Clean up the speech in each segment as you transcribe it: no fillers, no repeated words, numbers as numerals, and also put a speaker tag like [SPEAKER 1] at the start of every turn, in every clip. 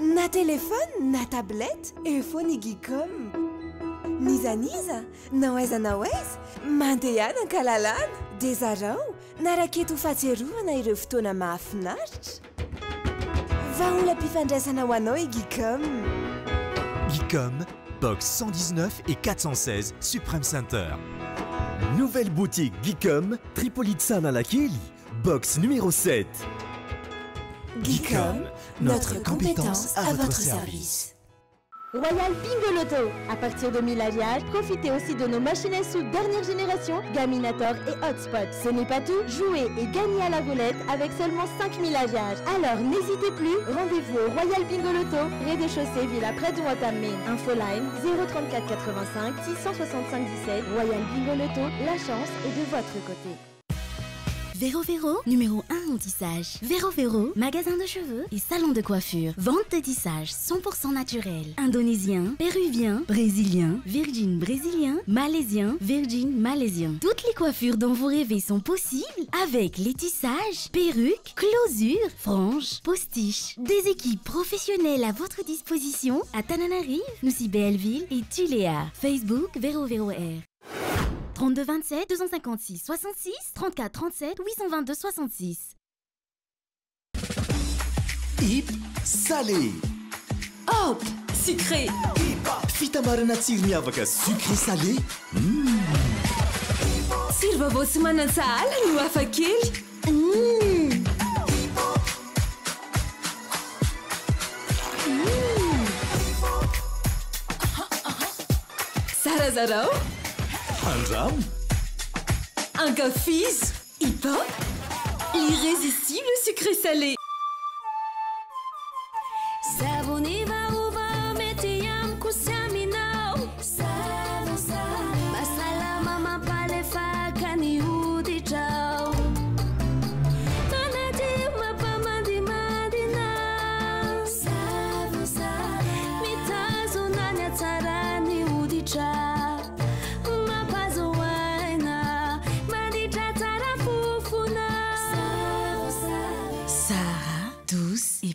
[SPEAKER 1] na téléphone, na tablette, eo ny Geecom. Niza na aiza mandeha ankalalana dia zareo naraketo fahatsiarovana ireo fotoana mahafinaritra. Vaola mpifandraisana ho anao Geecom.
[SPEAKER 2] Geecom, box 119 et 416, Supreme Center.
[SPEAKER 3] Nouvelle boutique Geecom, Tripolitana-Lakili, box numéro 7.
[SPEAKER 1] Geecom, notre compétence à votre service.
[SPEAKER 4] Royal Bingo Loto. À partir de 1000 âges, profitez aussi de nos machines à sous dernière génération, Gaminator et Hotspot. Ce n'est pas tout, jouez et gagnez à la roulette avec seulement 5000 âges. Alors n'hésitez plus, rendez-vous au Royal Bingo Loto, rez-de-chaussée Villa près de Watamé. Infoline 034 85 665 17. Royal Bingo Loto, la chance est de votre côté.
[SPEAKER 5] Véro Véro, numéro 1 en tissage. Véro Véro, magasin de cheveux et salon de coiffure. Vente de tissage 100% naturel. Indonésien, péruvien, brésilien, virgin brésilien, malaisien, virgin malaisien. Toutes les coiffures dont vous rêvez sont possibles avec les tissages, perruques, closures, franges, postiches. Des équipes professionnelles à votre disposition à Tananarive, Nusi-Belleville et Tuléa. Facebook Véro Véro R. 32 27 256 66 34 37 822 66.
[SPEAKER 3] Hip salé.
[SPEAKER 1] Hop, sucré.
[SPEAKER 3] Fitamarana tsiro miavaka sucré salé.
[SPEAKER 1] Tsiro vaovao sy manan-tsahala no hafa kely. Sara zarao.
[SPEAKER 3] Andram.
[SPEAKER 1] Ankafizo. Hip-hop. L'irrésistible sucré salé.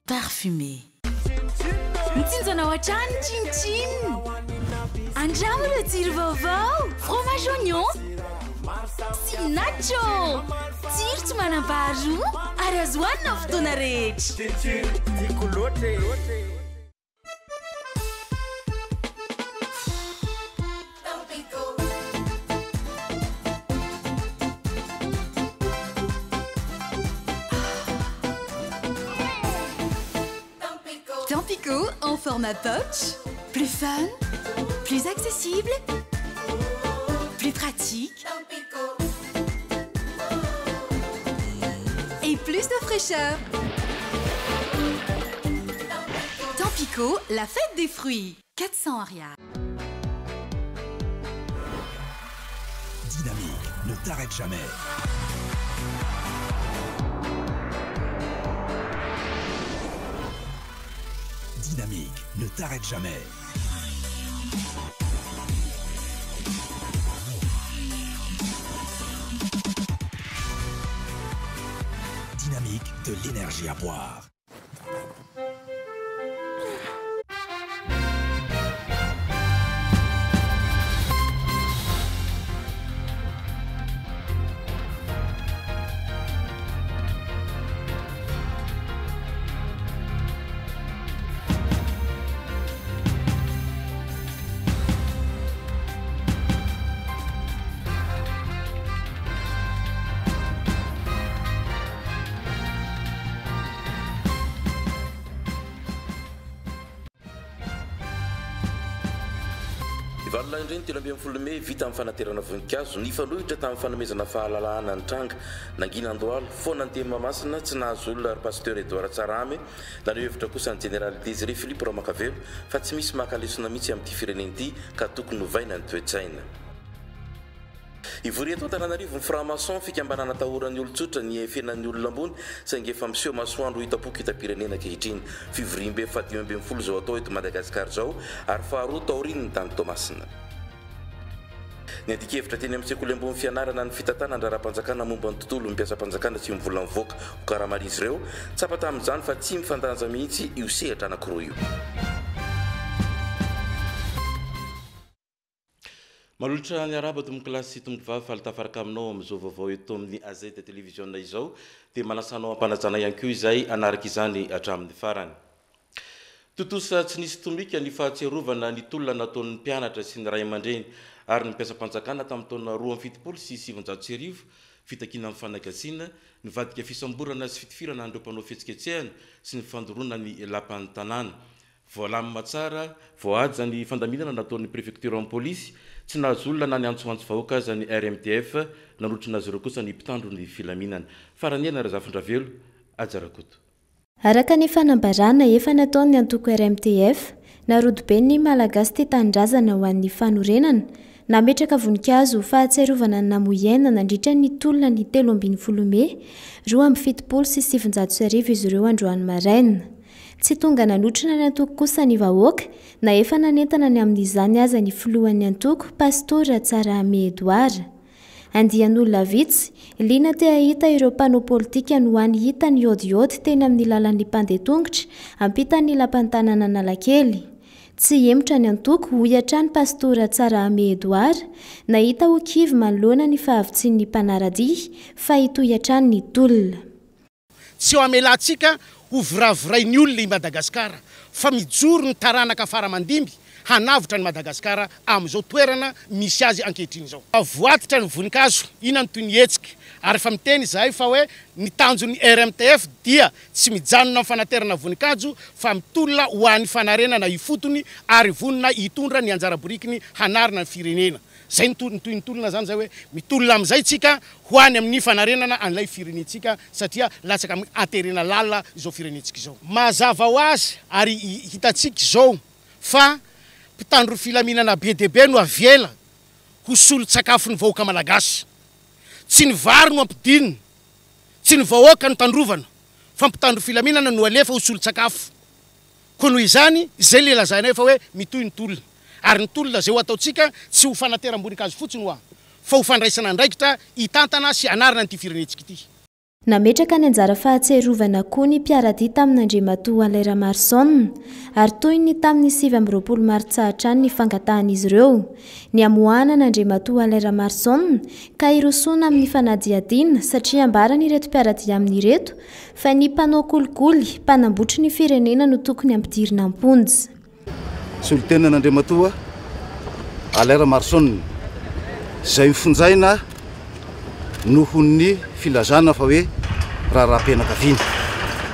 [SPEAKER 5] Parfumé. Mtsinzona wa trano chin-chin. Andramo le tsiro vaovao. Fromage oignon sy nacho. Tsiro tsy manam-paharoa ary azo hohanina fotoana rehetra.
[SPEAKER 6] Tampico en format pouch, plus fun, plus accessible, plus pratique et plus de fraîcheur. Tampico, la fête des fruits, 400 arias.
[SPEAKER 2] Dynamique, ne t'arrête jamais. Dynamique, ne t'arrête jamais. Dynamique, de l'énergie à boire.
[SPEAKER 7] Valona indreny telo amby folo Mey vita amin'ny fanaterana voninkazo ny fanohitra tamin'ny fanomezana fahalalahana ny tranga nangina andohalo foana ny Mahamasina tsy nahazo olona ary pasteur Edouard Tsaramy na ny hevitra kosa ny général Désiré Philippe Ramakavelo fa tsy misy makalesona mihitsy amin'ity firenena ity ka tokony hovaina ny toe-tsaina. Ivory eto Antananarivo ny franc-maçon fikambanana tahorany olon-tsotra ny fiainan'ny olona ambony saingy efa miseho masoandro hitapoka hita-pirenena ankehitriny fivoriam-be faha 5 zao atao eto Madagasikara zao ary faharoa taoriny ny tany Tomasina. ny adikevitra teny amin'ny sekoly ambony fianarana ny fitatana andrara-panjakana momba ny tontolo mpiasa mpanjakana tsy mivola mivoaka ho karamary izy ireo tsapa tamin'izany fa tsy mifandanja mihitsy io sehatra anankiroa io. Malolotra ny araba tombo kilasy tombo vavy falitafaraka aminao amin'izao vaovao eto amin'ny AZ télévision izao dia manasanao ampanajana ihany koa izay anaraka izany hatramin'ny farany. Totosa tsy nisy tomika ny fahatserovana ny tolona nataon'ny mpianatra sy ny ray aman-dreny ary ny mpiasa-panjakana tamin'ny taona 2007 sy 700 fitakina amin'ny fanagasiana nivadika fisamborana sy fitifirana andreo mpanao fihetsiketsehana sy ny fandoroana ny lapan'ny tanàna. Voalamina tsara voahaja ny fandaminana nataon'ny préfecture en police tsy nahazo olona na ny antsoantso vahoaka aza ny RMTF nanotrina azy ireo kosa ny mpitandro ny filaminana. Faraniana Razafindravelo Ajarakoto.
[SPEAKER 4] Araka ny fanambarana efa nataon'ny antoko RMTF narodibe ny malagasy te-tanindrazana ho an'ny fanorenana nametraka voninkazo fahatserovana ny namoiana nandritra ny tolona ny 13 Mey 2007 sy 700 izy ireo androany maraina. Tsy tonga nanotrina ny antoko kosa ny vahoaka na efa nanentana ny amin'izany aza ny filohan'ny antoko Pastora Tsarame Edouard. Andian'olona vitsy liana te ahita ireo mpanao politika no any hita ny odiody teny amin'ny lalan'ny mpandeha tongotra ampitan'ny lapan'ny tanàna Analakely. Tsy emotra ny antoko hoy hatrany Pastora Tsarame Edouard nahita ho kivy manoloana ny fahavitsin'ny mpanaradia fa hitoy hatrany ny tolona.
[SPEAKER 8] Tsy ho amelantsika ho viraviray ny olona i Madagasikara fa mijoro ny taranaka faramandimby hanavitra ny Madagasikara amin'izao toerana misy azy ankehitriny izao. Voatitra ny voninkazo ina ny toy ny hetsika ary fa miteny izahay fa hoe ny tanjon'ny RMTF dia tsy mijanona amin'ny fanaterana voninkazo fa mitolona ho an'ny fanarenana ifotony ary vonona hitondra ny anjara borikiny hanarina ny firenena. Zay ny tolona zany zay hoe mitolona amin'izay tsika ho any amin'ny fanarenana an'ilay firenentsika satria latsaka amin'ny aterena lalina izao firenentsika izao. Mazava ho azy ary hitatsika izao fa mpitandro filaminana be dia be no aviela ho solon-tsakafo ny vahoaka malagasy. Tsy ny vary no ampidinina, tsy ny vahoaka no tandrovana, fa mpitandro filaminana no alefa ho solon-tsakafo. Koa noho izany, izay le lazana fa hoe mitoy ny tolona. Ary ny tolona zay ho ataotsika tsy ho fanateram-boninkazo fotsiny ho fa ho fandraisana andraikitra hitantana sy anarina an'ity firenentsika ity.
[SPEAKER 4] Nametraka ny anjara fahatserovana koa ny mpiaradia tamin'Andriamatoa Leramarson ary toy ny tamin'ny 7 Martsa ny fangatahan'izy ireo. Ny amoahana n'Andriamatoa Leramarson ka irosona amin'ny fanadihadiana satria ambarany ireto mpiaradia amin'ireto fa ny mpanao kolikoly mpanambotry ny firenena no tokony ampidirina amponja.
[SPEAKER 9] Solitena n'Andriamatoa Leramarson izay mifonjaina nohon'ny filazana fa hoe raharaham-pianakaviana.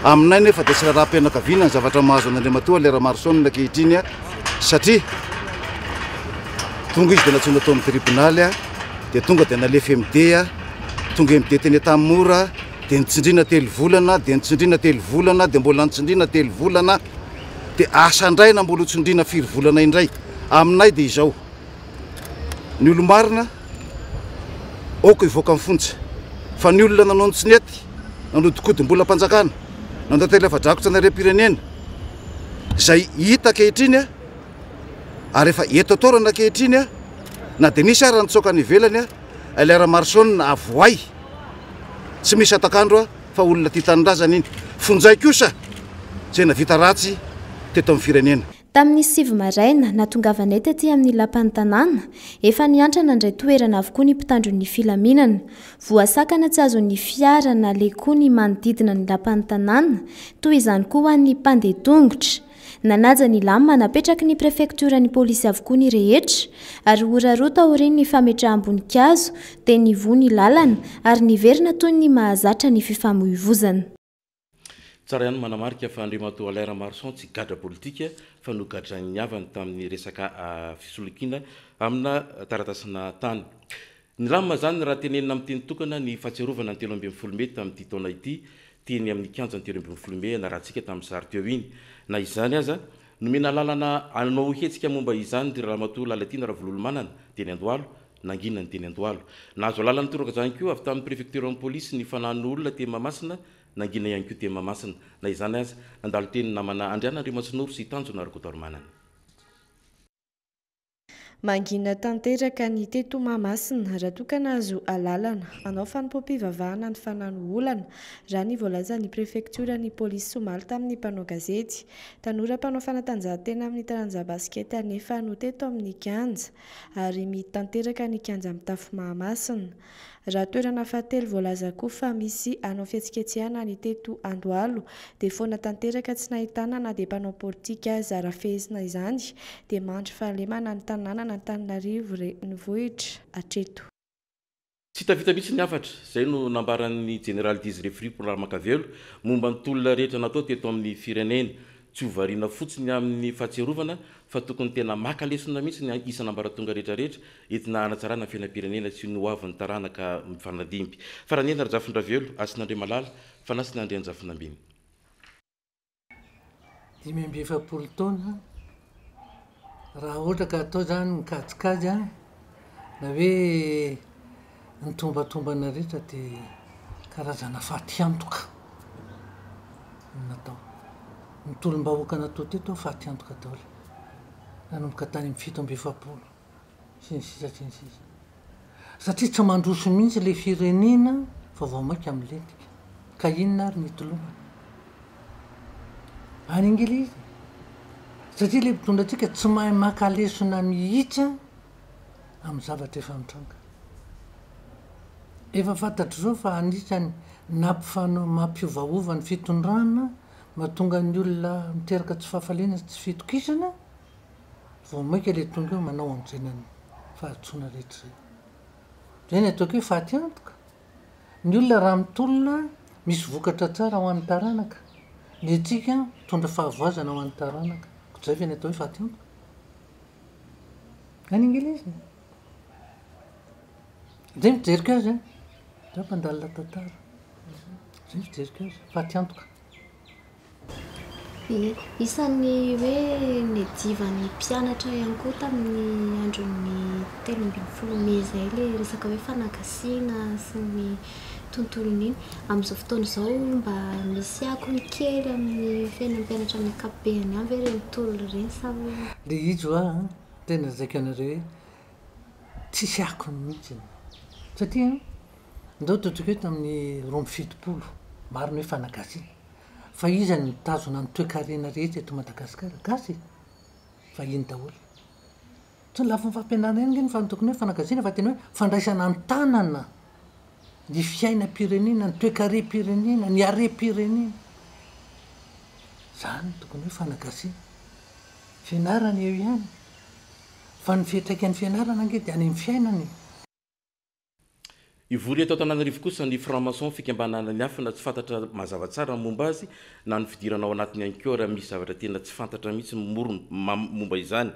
[SPEAKER 9] Aminay nefa dia tsy raharaham-pianakaviana ny zavatra mahazo an'Andriamatoa Leramarson ankehitriny satria tonga izy dia natsoina tao amin'ny tribonaly dia tonga dia nalefa MD tonga MD teny Tamora dia nitsindriana 3 volana dia nitsindriana 3 volana dia mbola nitsindriana 3 volana dia asa indray na mbola tsindriana 4 volana indray. Aminay dia izao ny olomarina oko ivoaka amin'ny fontsa fa ny olona nanao ny tsinety nanodikody mbola mpanjakana nandatela efa-drakotra na repirenena izay hita ankehitriny ary efa eto atorana ankehitriny na dia nisy ary nitsoaka ny ivelany Leramarson avoay tsy misy atakandro fa olona tia tanindrazana iny fonjay kosa izay navita ratsy teto amin'ny firenena.
[SPEAKER 4] Tamin'ny 7 maraina natongavanay tetỳ amin'ny lapan'ny tanàna efa niantrana indray toerana avokoa ny mpitandro ny filaminana. Voasakana tsy azon'ny fiara na lekoa ny manodidina ny lapan'ny tanàna toy izany koa an'ny mpandeha tongotra. Nanaja ny lama napetraky ny prefekturan'ny polisy avokoa ny rehetra ary orarota aoriany ny fametraham-boninkazo dia nivoa ny lalana ary niverina toy ny mahazatra ny fifamoivoizana.
[SPEAKER 7] Tsara ihany manamarika fa Andriamatoa Leramarson tsy gadra politika fa no gadra ny avany tamin'ny resaka fisolokiana amina taratasina tany. Ny lamina zany raha tenenina amin'ny teny tokana ny fahatserovana ny 13 Mey tamin'ity taona ity teny amin'ny kianjan'ny 13 Mey narahantsika tamin'ny sary teo iny. Na izany aza nomena lalana anao hetsika momba izany ty Ramatoa Lalatina Ravolomanana teny Andohalo nangina ny teny Andohalo. Nahazo lalana toraka zany koa avy tamin'ny préfecture en police ny fanan'olona teny Mahamasina nangina ihany koa teny Mahamasina. Na izany aza nandalo teny namana Andriana Andriamatsinoro sy Tanjona Rakotoarimanana.
[SPEAKER 10] Mangina tanteraka ny teto Mahamasina raha tokana azo alalana anao fanompoam-pivavahana ny fanano olana raha ny voalaza ny prefektura ny polisy Somaly tamin'ny mpanao gazety. Tanora mpanao fanatanjahantena amin'ny taranja baskety anefa no teto amin'ny kianja ary mitanteraka ny kianja amin'ny tafo Mahamasina. Raha toerana fahatelo voalaza koa fa misy anao fihetsiketsehana ny teto Andohalo dia foana tanteraka tsy nahitana na dia mpanao politika aza raha fehezina izany dia mandry fahalemana ny tanàna na Antananarivo renivohitra hatreto.
[SPEAKER 7] Tsy tavita mihitsy ny afatra izay no nambaran'ny General Désiré Fripo Ramakavelo momba ny tolona rehetra natao teto amin'ny firenena. Tsy ho variana fotsiny amin'ny fahatserovana fa tokony tena maka lesona mihitsy ny isan'ambaratonga rehetrarehetra entina hanatsarana fiainam-pirenena sy ny hoavin'ny taranaka mifanadimby. Faranena Rajafindravelo, Asin'Andre Malala, Fanasin'Andre Anjafinambiny.
[SPEAKER 11] 5 taona raha ohatra ka atao zany mikajikajy a na hoe ny tombatombana rehetra dia karazana fahatiantoka natao. Ny tolom-bahoaka natao teto fahatiantoka daholo nanomboka tany amin'ny 7 sy ny sisa. Satria tsy mandroso mihitsy le firenena fa vao maika amin'lentika ka inona ary mitolomana any Ingilizy. Satria le mpitondra antsika tsy mahay maka lesona mihitsy amin'ny zavatra efa mitranga. Efa fantatro zao fa anisany mampiovaova ny fitondrana mahatonga ny olona miteraka tsy fahafaliana tsy fitokisana vao maika le tonga eo manao an'izay fahatsoana rehetra zay. Zay ny ataoko hoe fahatiantoka. Ny olona raha mitolona misy vokatra tsara ho an'ny taranaka, ny antsika mitondra fahavoazana ho an'ny taranaka. Zay fa ny atao hoe fahatiantoka. Any Ingilizy. Zay mijerika azy a. Zay mpandalina tantara. Zay mijerika azy. Fahatiantoka.
[SPEAKER 12] Isan'ny hoe nedivan'ny mpianatra ihany koa tamin'ny andron'ny 13 May zay le resaka hoe fanagasiana sy ny tontolony iny. Amin'izao fotoana izao mba misy akony kely amin'ny fiainan'ny mpianatra amin'ny ankapobeny any ve reny tolona reny sa
[SPEAKER 11] le izy a tena zaika anareo hoe tsisy akony mihitsy. Satria ndao totoka hoe tamin'ny 17 maro ny hoe fanagasiana. Fa izany mitazona ny toe-karena rehetra eto Madagasikara gasy fa iny daholo. Tsy lafiny fampianarana iny ny tokony hoe fanagasiana fa tena hoe fandraisana ny tanana ny fiainam-pirenena, ny toe-kare-pirenena, ny are-pirenena. Zany tokony hoe fanagasiana. Fianarana eo ihany. Fa ny fiantraikan'ny fianarana ange dia any amin'ny fiainany.
[SPEAKER 7] Ivory eto Antananarivo kosa ny franc-maçon fikambanana ny hafa na tsy fantatra mazava tsara momba azy na ny fidirana ao anatiny ihany koa raha misy zavatra tena tsy fantatra mihitsy momba izany.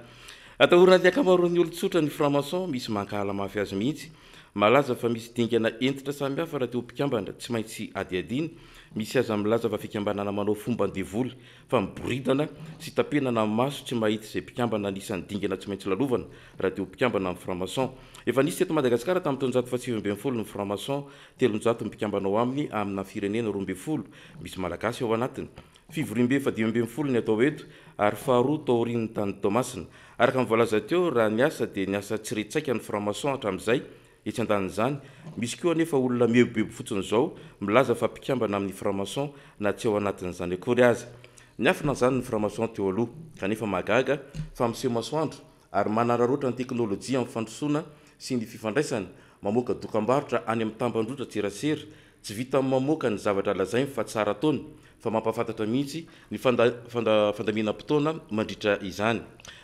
[SPEAKER 7] Atahorana ny akamaroan'ny olon-tsotra ny franc-maçon misy mankahala mafy azy mihitsy. Malaza fa misy dingana entitra samihafa raha teo mpikambana tsy maintsy adiadiny. Misy aza milaza fa fikambanana manao fomba andevoly fa miboridana sy tapenana amin'ny maso tsy mahita izay mpikambana anisan'ny dingana tsy maintsy lalovana raha teo mpikambana amin'ny franc-maçon. Efa nisy teto Madagasikara tamin'ny 1970 ny franc-maçon, 300 mpikambana ao aminy amina firenena 12 misy malagasy ao anatiny. Fivorimbe fa 5 ny atao eto ary faharoa taorian'ny tany Tomasina. Araka ny voalaza teo raha ny asa dia ny asa tsy retsaika ny franc-maçon hatramin'izay etsy andanin'izany. Misy koa anefa olona mebobebo fotsiny zao milaza fa mpikambana amin'ny franc-maçon na tsy ao anatin'izany akory azy. Ny afina zany ny franc-maçon teo aloha kanefa magaga fa miseho masoandro ary manararoatra ny teknôlôjia amin'ny fandrosoana sy ny fifandraisana mamoaka dokam-barotra any amin'ny tambandrotra tserasera tsy vita mamoaka ny zavatra lazainy fa tsara taony fa mampafantatra mihitsy ny fandamina-potoana mandritra izany.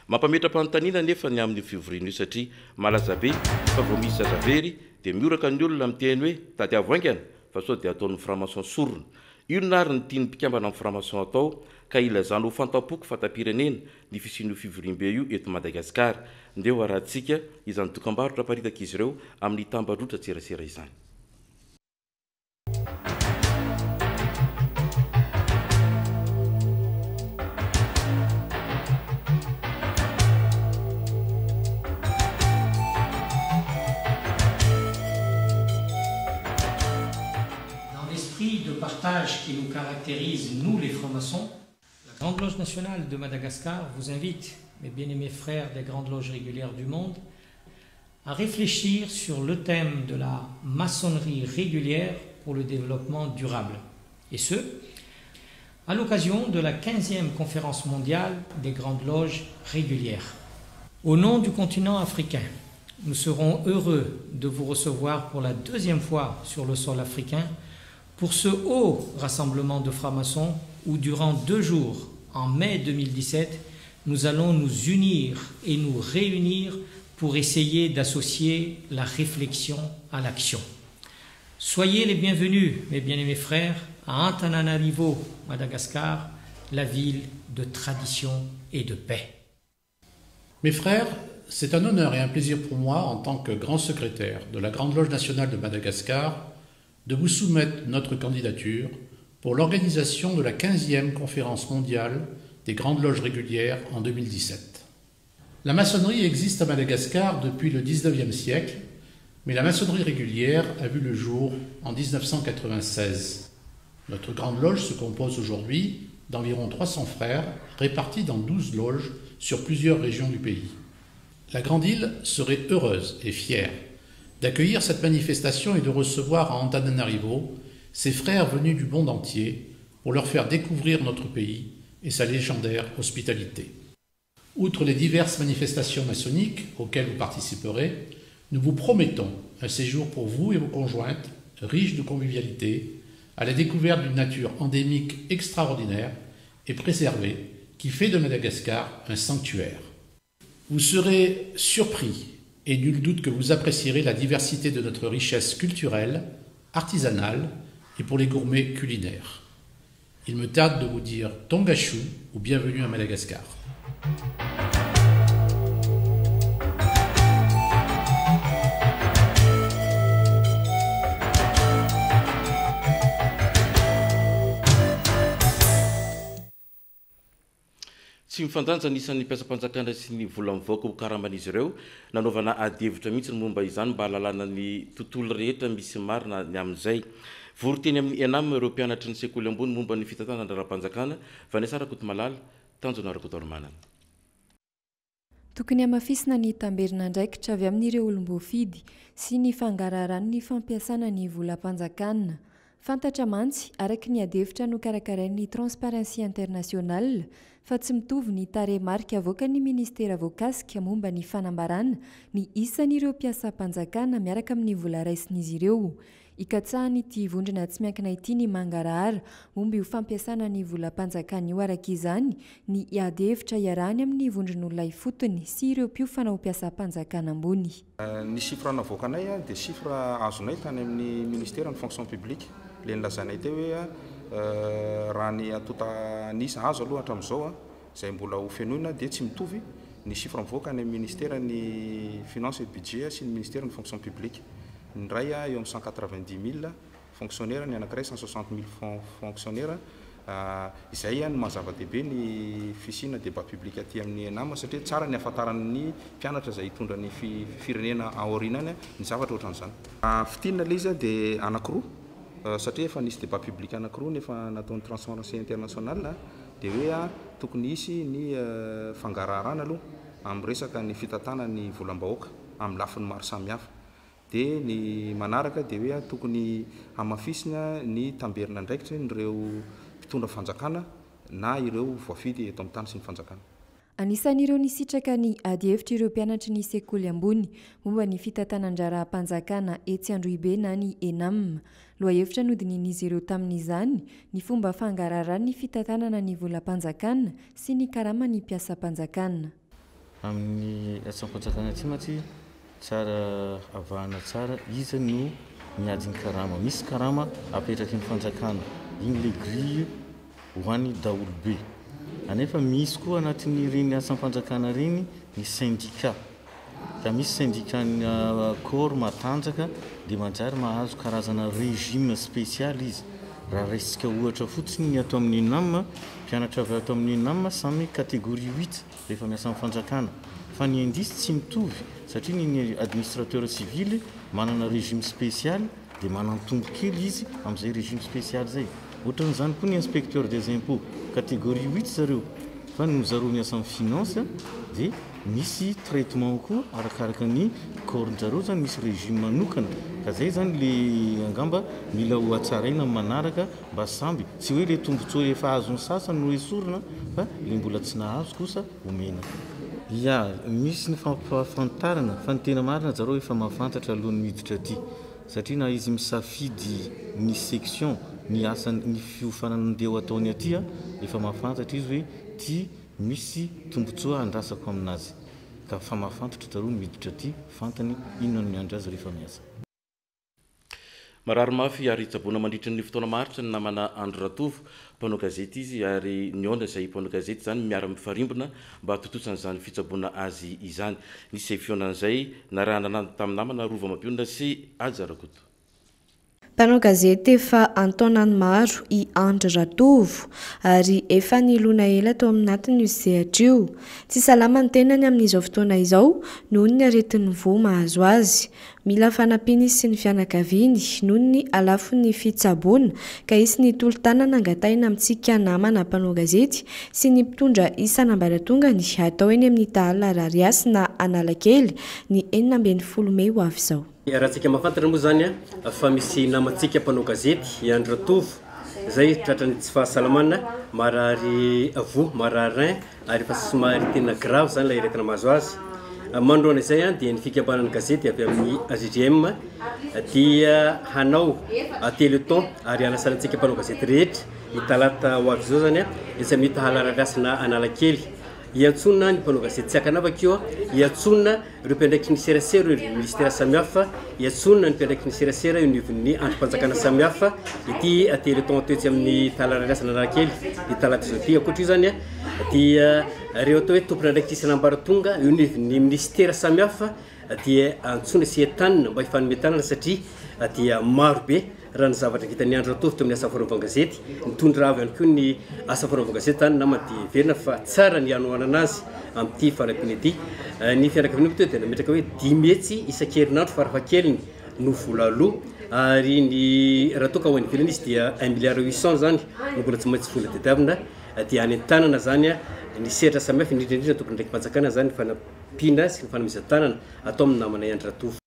[SPEAKER 7] Mampametra-panontaniana nefa ny amin'ny fivoriana io satria malaza be fa vao misy zazavery dia mioraka ny olona miteny hoe tadiavo aingana fa sao dia ataon'ny franc-maçon sorona. Io nary ny tiany mpikambana amin'ny franc-maçon atao ka ilazana ho fantapoko fatam-pirenena ny fisian'io fivorimbe io eto Madagasikara. Ndeo arahantsika izany dokam-barotra paritaka izy ireo amin'ny tambandrotra tserasera izany.
[SPEAKER 13] Partage qui nous caractérise, nous les francs-maçons, la Grande Loge nationale de Madagascar vous invite mes bien-aimés frères des grandes loges régulières du monde, à réfléchir sur le thème de la maçonnerie régulière pour le développement durable. Et ce, à l'occasion de la 15e conférence mondiale des grandes loges régulières. Au nom du continent africain, nous serons heureux de vous recevoir pour la 2e fois sur le sol africain pour ce haut rassemblement de francs-maçons où durant 2 jours, en mai 2017, nous allons nous unir et nous réunir pour essayer d'associer la réflexion à l'action. Soyez les bienvenus, mes bien-aimés frères, à Antananarivo, Madagascar, la ville de tradition et de paix.
[SPEAKER 14] Mes frères, c'est un honneur et un plaisir pour moi, en tant que grand secrétaire de la Grande Loge nationale de Madagascar, de vous soumettre notre candidature pour l'organisation de la 15e conférence mondiale des grandes loges régulières en 2017. La maçonnerie existe à Madagascar depuis le 19e siècle, mais la maçonnerie régulière a vu le jour en 1996. Notre grande loge se compose aujourd'hui d'environ 300 frères répartis dans 12 loges sur plusieurs régions du pays. La Grande Île serait heureuse et fière d'accueillir cette manifestation et de recevoir à Antananarivo ses frères venus du monde entier pour leur faire découvrir notre pays et sa légendaire hospitalité. Outre les diverses manifestations maçonniques auxquelles vous participerez, nous vous promettons un séjour pour vous et vos conjointes, riche de convivialité, à la découverte d'une nature endémique extraordinaire et préservée qui fait de Madagascar un sanctuaire. Vous serez surpris et nul doute que vous apprécierez la diversité de notre richesse culturelle, artisanale et pour les gourmets culinaires. Il me tarde de vous dire Tongashu ou bienvenue à Madagascar.
[SPEAKER 7] Tsy mifandanja anisan'ny mpiasa-panjakana sy ny vola mivoaka ho karaman'izy ireo nanaovana ady-hevitra mihitsy ny momba izany mba halalana ny tontolo rehetra misy marina ny amin'izay. Voroteny amin'ny enam ireo mpianatry ny sekoly ambony momba ny fitantanana andraram-panjakana fa ny Sarakoto Malala tanjona Rakotormanana.
[SPEAKER 15] Tokony hamafisina ny tamberina ndraikitra avy amin'ireo olom-boafidy sy ny fangaraharahan'ny fampiasana ny volam-panjakana. Fantatra mantsy araky ny ady-hevitra nokarakarain'ny Transparency International fa tsy mitovy ny tarehimarika avoakan'ny ministera voakasika momba ny fanambarana ny isan'ireo mpiasa-panjakana miaraka amin'ny vola raisin'izy ireo. Ikatsahany'ity vondrona tsy miankina ity ny mangarahara momba io fampiasana ny volam-panjakana io araka izany ny ady-hevitra iarahany amin'ny vondron'olona ifotony sy ireo mpiofana ho mpiasa-panjakana ambony.
[SPEAKER 16] Ny chiffre navoakanay dia chiffre azonay tany amin'ny ministère ny fonction publique le nilazanay teo hoe raha ny atotanisa azo aloha hatramin'izao izay mbola ho fenoina dia tsy mitovy ny chiffre mivoaka ny ministère ny finance et budget sy ny ministère ny fonction publique. Ny ray eo amin'ny 190 000 fonctionnaires, ny anankiray 160 000 fonctionnaires. Izay no mazava-dehibe ny fisina débat public aty amin'ny ENAM satria tsara ny ahafantaran'ny mpianatra izay hitondra ny firenena aorinany ny zavatra ohatran'izany. Fitinana ilay izy dia anankiroa satria efa nisy débat public anankiroa nefa nataon'ny Transparency International dia hoe tokony hisy ny fangaraharaina aloha amin'ny resaka ny fitatana ny volam-bahoaka amin'ny lafiny maro samihafa. Dia ny manaraka dia hoe tokony hamafisina ny tamberina ndraikitra nireo mpitondra fanjakana na ireo voafidy eto amin'ny tany sy ny fanjakana.
[SPEAKER 15] Anisan'ireo nisitraka ny ady-hevitra ireo mpianatry ny sekoly ambony momba ny fitantanan-draha-panjakana etsy Androibe na ny ENAM. Lohahevitra nodinian'izy ireo tamin'izany ny fomba fangaraharahan'ny ny fitantanana ny volam-panjakana sy ny karama ny mpiasa-panjakana.
[SPEAKER 17] Amin'ny asa-panjakana aty maty tsara avahana tsara iza no miady ny karama. Misy karama apetraky ny fanjakana igny le grille ho an'ny daolobe. Anefa misy koa anatin'ireny asam-panjakana reny ny syndicat. Ka misy syndicat ny corps matanjaka dia manjary mahazo karazana régime spécial izy. Raha raisitsika ohatra fotsiny ny ato amin'ny ENAM, mpianatra avy ato amin'ny ENAM samy catégorie 8 rehefa miasa amin'ny fanjakana. Fa ny indisy tsy mitovy satria ny administrateur civil manana régime spécial dia manana tombo kely izy amin'izay régime spécial zay. Ohatran'izany koa ny inspecteur des impôts catégorie 8 zareo fa no zareo miasa amin'ny finance dia misy traitement koa arakaraka ny corps-jareo zany misy régime manokana ka zay zany le angamba mila ho atsaraina manaraka mba samby tsy hoe le tombotsoa efa azony sasany no esorina fa le mbola tsy nahazo kosa omena ya misy ny fampafantarana fa ny tena marina zareo efa mahafantatra alohan'ny miditra aty satria na izy misafidy ny section ny asany ny fiofananandeha ho ataony atya efa mahafantatra izy hoe ty misy tombotsoa andrasako aminazy ka fa mahafantatra zareo miditra aty fantany inona no miandry azy rehefa miasa
[SPEAKER 7] marary mafy ary tsabona mandritra ny fotoana maharitra ny namana Andro Ratovo mpanao gazety izy ary niona izay mpanao gazety zany miara mifarimbona mba hatototsana zany fitsabona azy izany nisy fionan'izay narahana tamin'ny namana Rova Mampionona sy Ajarakoto
[SPEAKER 10] mpanao gazety efa antaonany maro i Andro Ratovo ary efa nilona ela tao amin'ny natiny izy sehatra io tsy salama ny tenany amin'izao fotoana izao noho ny aretin'ny voa mahazo azy mila fanampiana izy sy ny fianakaviany noho ny alafo ny fitsaboana ka izy ny tolo-tanana angataina amintsika namana mpanao gazety sy ny mpitondra isan'ambaratongany atao eny amin'ny Tahala Rariasy na Analakely ny 19 Mey ho avy izao.
[SPEAKER 18] Raha tsika mahafantatra moa zany fa misy namantsika mpanao gazety i Andro Ratovo zay tratrany tsy fahasalamana marary avo marary rein ary fa somary tena grave zany ilay aretina mahazo azy mandroana izay dia ny fikambanana gazety avy amin'ny AGGM dia hanao téléthon ary anasanantsika mpanao gazety rehetra ny talata ho avy izao zany izay amin'ny Tahala Rariasy na Analakely hiantsona ny mpanao gazety tsy akanavakeo hiantsona ireo mpiandraikitry ny serasera ireo ministera samihafa hiantsona ny mpiandraikitry ny serasera eo nivon'ny androm-panjakana samihafa ity téléthon toetsy amin'ny Tahala Rariasy na Analakely ny talata izao ty ankoatra io zany dia reo atao hoe tompona andraikitry isan'ambaratonga eo nivon'ny ministera samihafa dia antsona sy entanina mba hifanometanana satria dia maro be raha ny zavatra vitan'ny Andro Ratovo teo amin'ny asa fanaovana gazety nitondra avy ihany koa ny asa fanaovana gazety tany nama dia verina fa tsara ny hanohanana azy amin'ity faram-piny ity ny fianakaviana teo dia nametraka hoe 10 metsy isan-kerinandro farafahakeliny no vola aloha ary ny raha toa ka ho any ivelany izy dia 1 milliard 800 zany no mbola tsy maintsy vola tadiavina dia any an-tanana zany ny sehatra samihafa indrindrindrindra tokony ndraiky mpanjakana zany ny fanampiana sy ny fanamezan-tanana atao amin'ny namana Andro Ratovo.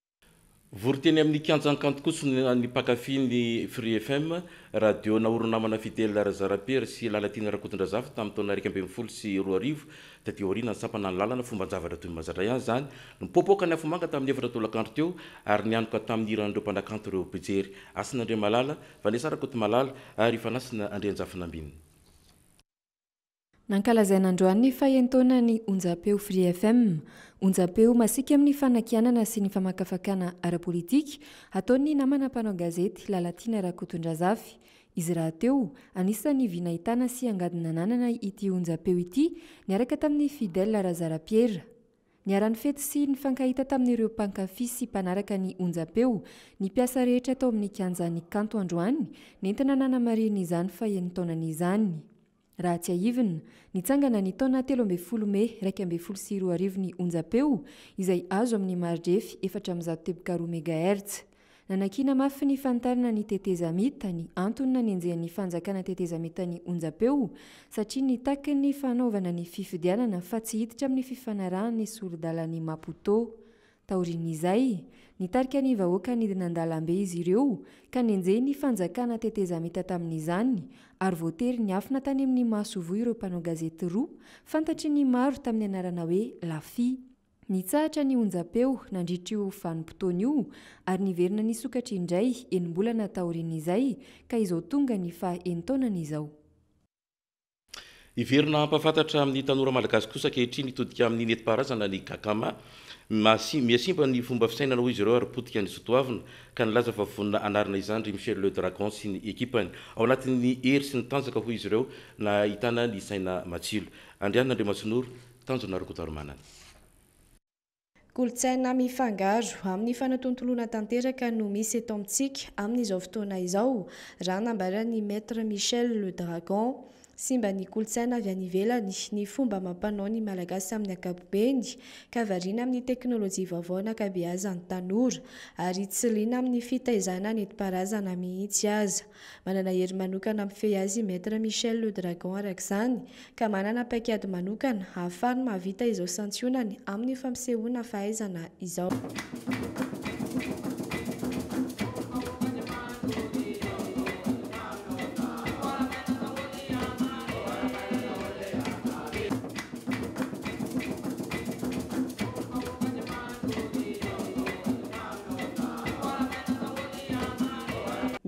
[SPEAKER 7] Voroteny amin'ny kianjankanto kosa ny mpakafy ny Free FM radio naorona namana fidèle Razarapery sy Lalatiana Rakotondrazafy tamin'ny taona 2010 sy 2000 taty aoriana sapana ny lalana fomban-javatra toy mazatra ihany zany nipopoaka ny afomanga tamin'ny efatra tolakandro teo ary nianoka tamin'ny iran'ireo mpanakanto ireo Bejery Asin'Andria Malala Vanessa Rakoto Malala ary Fanasina Andrianjafinambiny.
[SPEAKER 15] Nankalazaina androany ny fahentonany onjapeo Free FM onjapeo masika amin'ny fanakianana sy ny famakafakana ara-politika ataony namana mpanao gazety Lalatiana Rakotondrazafy izy raha teo anisan'ny vinahitana sy angadina nanana ity onjapeo ity niaraka tamin'ny Fidèle Razarapiera niarany fety sy ny fankahita tamin'ireo mpankafy sy mpanaraka ny onjapeo ny piasa rehetra tao amin'ny kianjan'ny kanto androany nentina nanamariny izany fahentonany izany. Raha tsy ahivina, nitsangana ny taona 13 Mey 2020 ny onjapeo izay azo amin'ny marjefy 4.4 MHz. Nanakina mafy ny fantarina ny teteza mita ny antony nanenjehan'ny fanjakana teteza mita ny onjapeo satria ny taky ny fanaovana ny fifidianana fa tsy hiditra amin'ny fifanarahany sorodalan'ny Maputo. Taorin'izay, nitarika ny vahoaka nidinandalambe izy ireo ka nenjeh ny fanjakana teteza mita tamin'izany ary voatery ny afina tany amin'ny masovo ireo mpanao gazety roa fantatry ny maro tamin'ny anarana hoe Lafi. Nitsahatra ny onjapeo nandritra io vanim-potoana io ary niverina ny sokatra indray enim-bolana taorin'izay ka izao tonga ny fahentonana izao.
[SPEAKER 7] Iverina ampafantatra amin'ny tanora malagasy kosa ankehitriny nitodika amin'ny nentim-paharazana ny Kakama miasimba ny fomba fisainana ho izy ireo ary potika ny sotoavina ka nilaza fa vonina anarina izany ry Michel Le Dragon sy ny ekipany ao anatin'ny hery sy ny tanjaka ho izy ireo na hitana ny saina matsilo. Andriana Andriamasinoro tanjona Rakotaromanana.
[SPEAKER 10] Kolotsaina mifangaro amin'ny fanatontolona tanteraka no misy eto amintsika amin'izao fotoana izao raha nambaran'ny Maître Michel Le Dragon sy mba ny kolotsaina avy any ivelany ny fomba mampanao ny malagasy amin'ny ankapobeny ka variana amin'ny teknôlôjia vaovao nakabeazan'ny tanora ary tsy liana amin'ny fitaizana nentim-paharazana mihitsy aza. Manana hery manokana mifehy azy maître Michel Le Dragon arak'izany ka manana paikady manokana ahafahany mahavita izao santionany amin'ny fampisehoana fahaizana izao.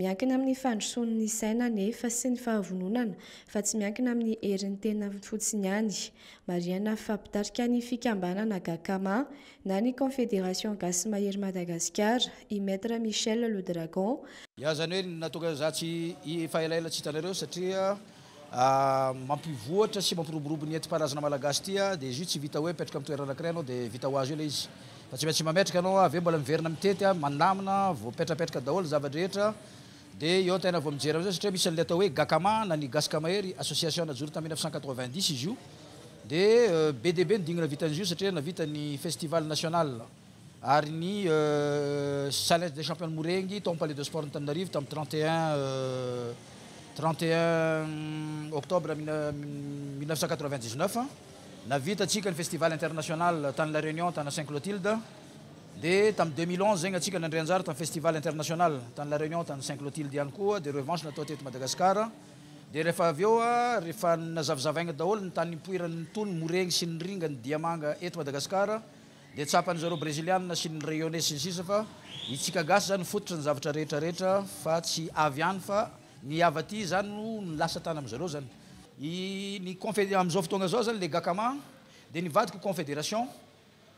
[SPEAKER 10] Miankina amin'ny fandrosoan'ny saina nefa sy ny fahavononana fa tsy miankina amin'ny herin'ny tena fotsiny ihany. Mariana fampitarika ny fikambanana Gakama na ny Confédération Gasy Mahery Madagasikara i maître Michel Le Dragon.
[SPEAKER 19] Ia zany hoe natonga za tsy faelaela tsy hitanareo satria mampivoatra sy mampiroborobo ny enti-paharazana malagasy tia dia izy tsy vita hoe petraka amin'ny toerana anankiray anao dia vita ho azy eo ilay izy. Fa tsy maintsy mametraka anao avy eo mbola miverina mitety mandamina voapetrapetraka daholo zava-drehetra. Dia eo tena vao mijery amizay satria misy an'ilay atao hoe Gakama na ny Gasy Mahery association najoro tamin'ny 1990 izy io. Dia BDB nidignina vitan'izy io satria navita ny festival national ary ny challenge des champions Mourengy tao palais de sport Antananarivo tamin'ny 31 octobre 1999. Navita tsika ny festival international tany La Réunion tany Saint-Clotilde. Dia tamin'ny 2011 zegny atsika nandray anjara tamin'ny festival international tany La Réunion tany Saint-Clotilde ihany koa. Dia revanche natao teto Madagasikara. Dia rehefa avy eo rehefa nazavazavaigna daholo ny tany nipoiran'ny tony Mourengy sy ny ringa ny diamanga eto Madagasikara. Dia tsapan'ny zareo brésiliana sy ny rayonnais sy ny sisa fa itsika gasy zany fototra ny zavatra rehetrarehetra fa tsy avy ihany fa ny avy aty zany no lasa tany amin'izareo zany. Ny amin'izao fotoagna zao zany le Gakama dia nivadika confédération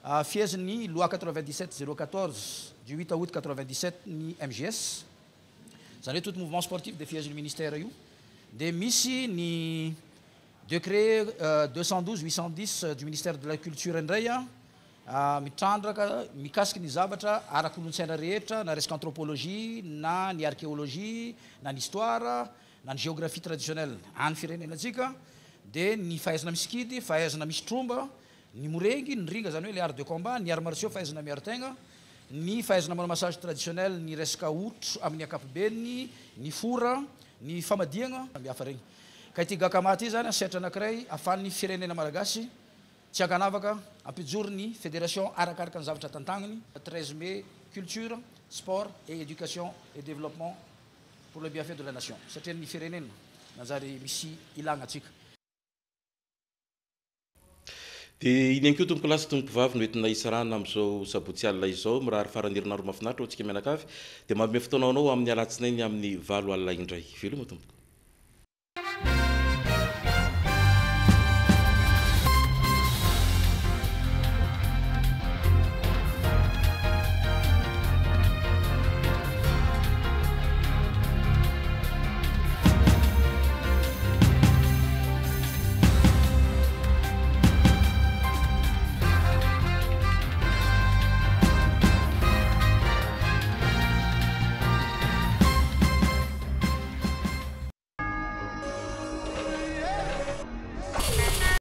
[SPEAKER 19] fihezin'ny loi 97/014 du 8 août 97 ny MGS. Zany hoe tout mouvement sportif dia fihezin'ny ministère io. Dia misy ny décret 212/810 du ministère de la culture indray mitrandraka mikasiky ny zavatra ara-kolontsaina rehetra na resaka anthropologie na ny archéologie na ny histoire na ny géographie traditionnelle any firenenantsika. Dia ny fahaizana miskidy, fahaizana misy tromba, ny Mourengy, ny ringa zany hoe les arts de combat, ny arts martiaux fahaizana miaro-tegna, ny fahaizana manao massage traditionnel, ny resaka otro amin'ny ankapobeny, ny fora, ny famadiagna mihafa regny. Ka ity Gakama ity zany setra anankiray ahafahan'ny firenena malagasy tsy hankanavaka ampijoro ny fédération arakaraka ny zavatra tantagnany. 13 mai culture, sport et éducation et développement pour le bienfait de la nation. Satria ny firenena manjary misy ilagna atsika.
[SPEAKER 7] Dia iny ihany koa tompoko lasa tompoko vavy no entina isarana amin'izao sabotsy alina izao mirahary faranirina ro mahafinaritra ho tsika mianakavy dia manome fotoananao amin'ny alatsinainy amin'ny 7 alina indray. Veloma tompoko.